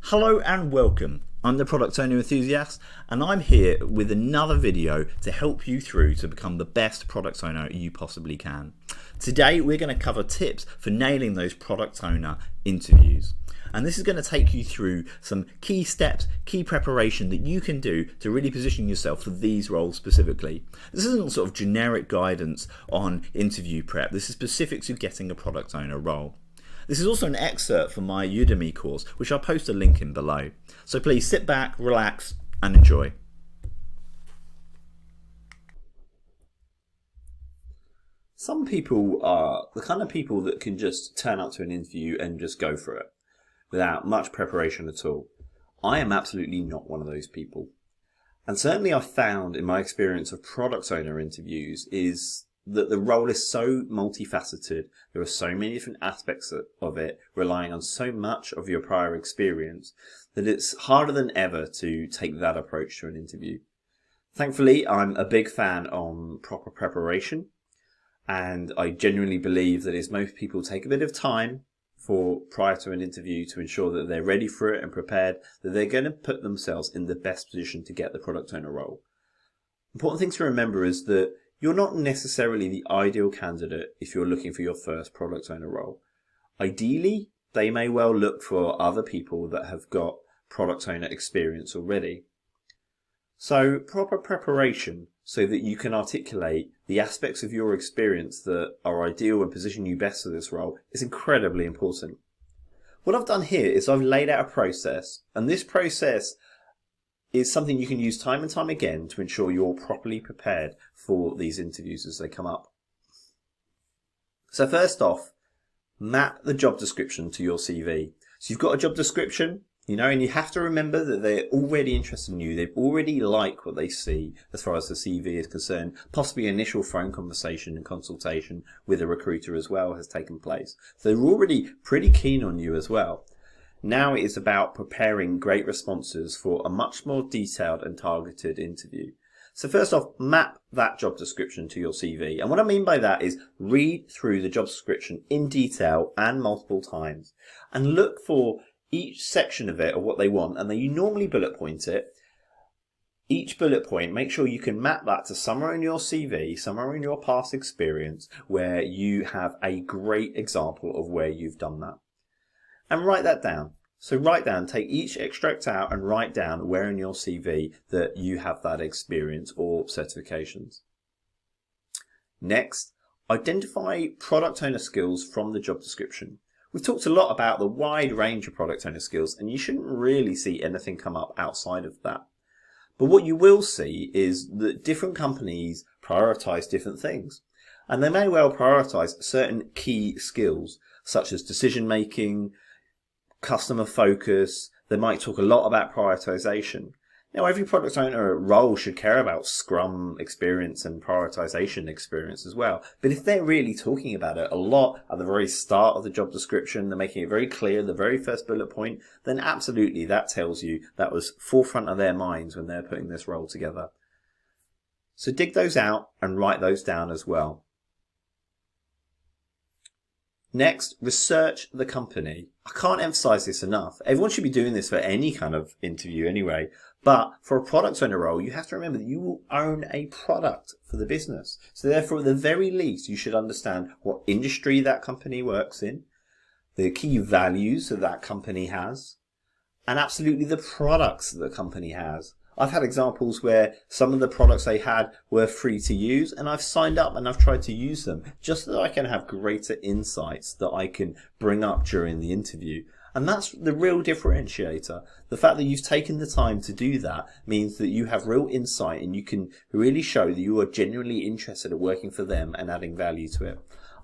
Hello and welcome. I'm the Product Owner Enthusiast and I'm here with another video to help you through to become the best product owner you possibly can. Today we're going to cover tips for nailing those product owner interviews. And this is going to take you through some key steps, key preparation that you can do to really position yourself for these roles specifically. This isn't sort of generic guidance on interview prep. This is specific to getting a product owner role. This is also an excerpt from my Udemy course, which I'll post a link in below. So please sit back, relax, and enjoy. Some people are the kind of people that can just turn up to an interview and just go for it without much preparation at all. I am absolutely not one of those people. And certainly I've found in my experience of product owner interviews is that the role is so multifaceted. There are so many different aspects of it, relying on so much of your prior experience, that it's harder than ever to take that approach to an interview. Thankfully, I'm a big fan on proper preparation, and I genuinely believe that as most people take a bit of time prior to an interview to ensure that they're ready for it and prepared, that they're going to put themselves in the best position to get the product owner role. Important thing to remember is that you're not necessarily the ideal candidate if you're looking for your first product owner role. Ideally, they may well look for other people that have got product owner experience already. So proper preparation so that you can articulate the aspects of your experience that are ideal and position you best for this role is incredibly important. What I've done here is I've laid out a process, and this process is something you can use time and time again to ensure you're properly prepared for these interviews as they come up. So first off, map the job description to your CV. So you've got a job description, and you have to remember that they're already interested in you. They've already liked what they see as far as the CV is concerned. Possibly initial phone conversation and consultation with a recruiter as well has taken place. So they're already pretty keen on you as well. Now it is about preparing great responses for a much more detailed and targeted interview. So first off, map that job description to your CV. And what I mean by that is read through the job description in detail and multiple times and look for each section of it of what they want. And then you normally bullet point it. Each bullet point, make sure you can map that to somewhere in your CV, somewhere in your past experience where you have a great example of where you've done that. And write that down. So take each extract out and write down where in your CV that you have that experience or certifications. Next, identify product owner skills from the job description. We've talked a lot about the wide range of product owner skills, and you shouldn't really see anything come up outside of that. But what you will see is that different companies prioritize different things. And they may well prioritize certain key skills, such as decision making, customer focus. They might talk a lot about prioritization. Now, every product owner role should care about Scrum experience and prioritization experience as well. But if they're really talking about it a lot at the very start of the job description, they're making it very clear, the very first bullet point, then absolutely that tells you that was forefront of their minds when they're putting this role together. So dig those out and write those down as well. Next, research the company. I can't emphasize this enough. Everyone should be doing this for any kind of interview anyway. But for a product owner role, you have to remember that you will own a product for the business. So therefore, at the very least, you should understand what industry that company works in, the key values that that company has, and absolutely the products that the company has. I've had examples where some of the products they had were free to use, and I've signed up and I've tried to use them just so that I can have greater insights that I can bring up during the interview. And that's the real differentiator. The fact that you've taken the time to do that means that you have real insight and you can really show that you are genuinely interested in working for them and adding value to it.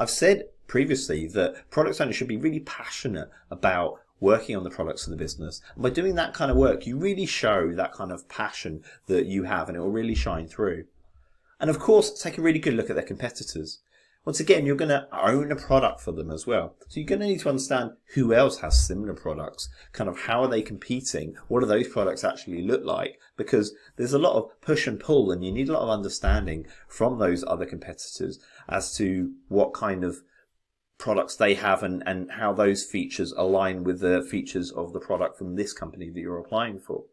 I've said previously that product owners should be really passionate about working on the products of the business. And by doing that kind of work, you really show that kind of passion that you have, and it will really shine through. And of course, take a really good look at their competitors. Once again, you're going to own a product for them as well. So you're going to need to understand who else has similar products, kind of how are they competing, what do those products actually look like, because there's a lot of push and pull, and you need a lot of understanding from those other competitors as to what kind of products they have and how those features align with the features of the product from this company that you're applying for.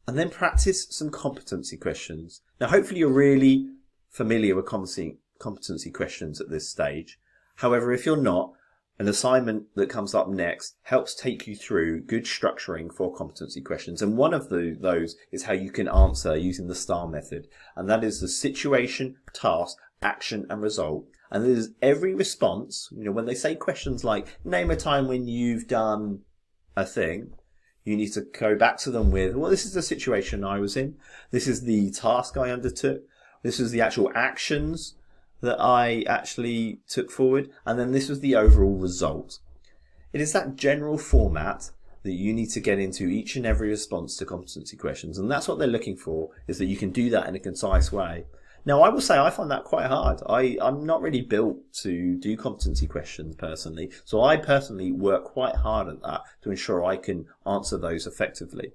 And then practice some competency questions. Now, hopefully you're really familiar with competency questions at this stage. However, if you're not, an assignment that comes up next helps take you through good structuring for competency questions. And one of those is how you can answer using the STAR method. And that is the situation, task, action, and result. And there's every response, when they say questions like, name a time when you've done a thing, you need to go back to them with, well, this is the situation I was in. This is the task I undertook. This is the actual actions that I actually took forward, and then this was the overall result. It is that general format that you need to get into each and every response to competency questions, and that's what they're looking for, is that you can do that in a concise way. Now, I will say I find that quite hard. I'm not really built to do competency questions personally, so I personally work quite hard at that to ensure I can answer those effectively.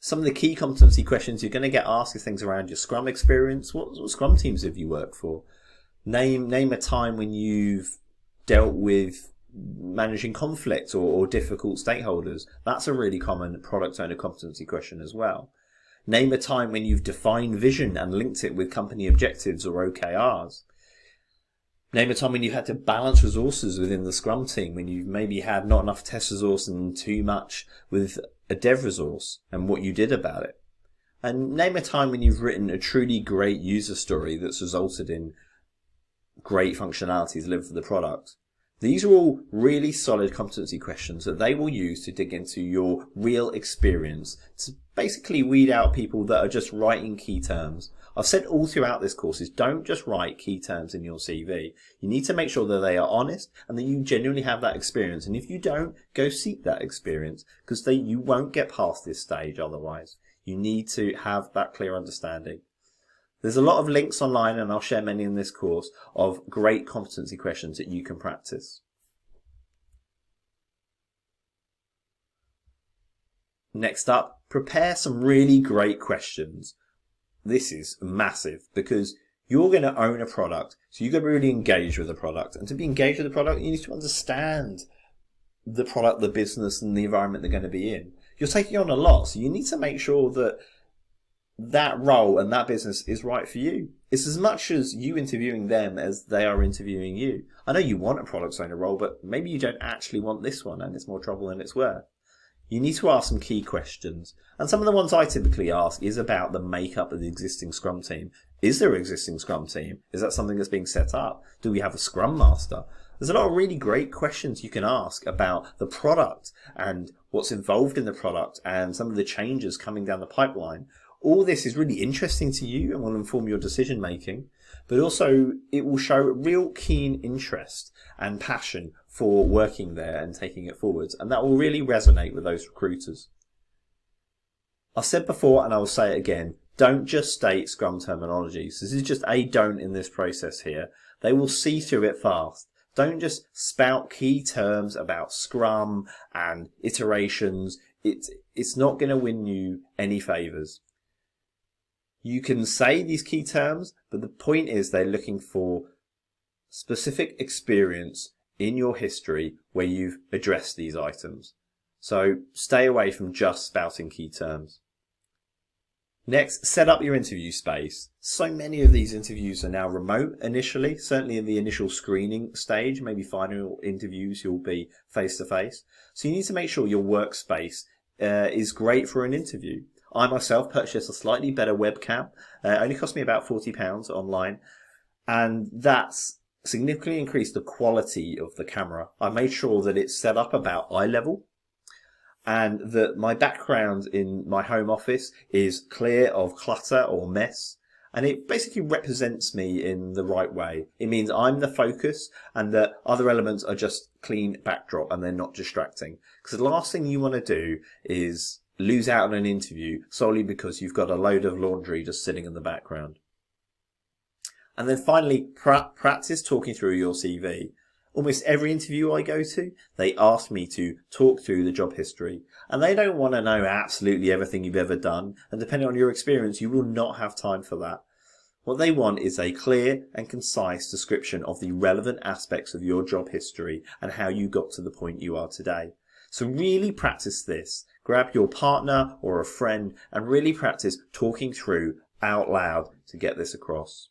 Some of the key competency questions you're going to get asked are things around your Scrum experience. What Scrum teams have you worked for? Name a time when you've dealt with managing conflict or difficult stakeholders. That's a really common product owner competency question as well. Name a time when you've defined vision and linked it with company objectives or OKRs. Name a time when you had to balance resources within the Scrum team, when you've maybe had not enough test resource and too much with a dev resource, and what you did about it. And name a time when you've written a truly great user story that's resulted in great functionality delivered for the product. These are all really solid competency questions that they will use to dig into your real experience, to basically weed out people that are just writing key terms. I've said all throughout this course is don't just write key terms in your CV. You need to make sure that they are honest and that you genuinely have that experience. And if you don't, go seek that experience, because you won't get past this stage otherwise. You need to have that clear understanding. There's a lot of links online, and I'll share many in this course, of great competency questions that you can practice. Next up, prepare some really great questions. This is massive because you're going to own a product, so you've got to be really engaged with the product. And to be engaged with the product, you need to understand the product, the business, and the environment they're going to be in. You're taking on a lot, so you need to make sure that that role and that business is right for you. It's as much as you interviewing them as they are interviewing you. I know you want a product owner role, but maybe you don't actually want this one, and it's more trouble than it's worth. You need to ask some key questions. And some of the ones I typically ask is about the makeup of the existing Scrum team. Is there an existing Scrum team? Is that something that's being set up? Do we have a Scrum Master? There's a lot of really great questions you can ask about the product and what's involved in the product and some of the changes coming down the pipeline. All this is really interesting to you and will inform your decision making, but also it will show real keen interest and passion for working there and taking it forwards, and that will really resonate with those recruiters. I've said before, and I will say it again, don't just state Scrum terminology. So this is just a don't in this process here. They will see through it fast. Don't just spout key terms about Scrum and iterations. It's not going to win you any favours. You can say these key terms, but the point is they're looking for specific experience in your history where you've addressed these items. So stay away from just spouting key terms. Next, set up your interview space. So many of these interviews are now remote initially, certainly in the initial screening stage, maybe final interviews you'll be face to face. So you need to make sure your workspace is great for an interview. I myself purchased a slightly better webcam. It only cost me about £40 online, and that's significantly increased the quality of the camera. I made sure that it's set up about eye level and that my background in my home office is clear of clutter or mess, and it basically represents me in the right way. It means I'm the focus and that other elements are just clean backdrop and they're not distracting. Because the last thing you want to do is lose out on an interview solely because you've got a load of laundry just sitting in the background. And then finally, practice talking through your CV. Almost every interview I go to, they ask me to talk through the job history. And they don't want to know absolutely everything you've ever done. And depending on your experience, you will not have time for that. What they want is a clear and concise description of the relevant aspects of your job history and how you got to the point you are today. So really practice this. Grab your partner or a friend and really practice talking through out loud to get this across.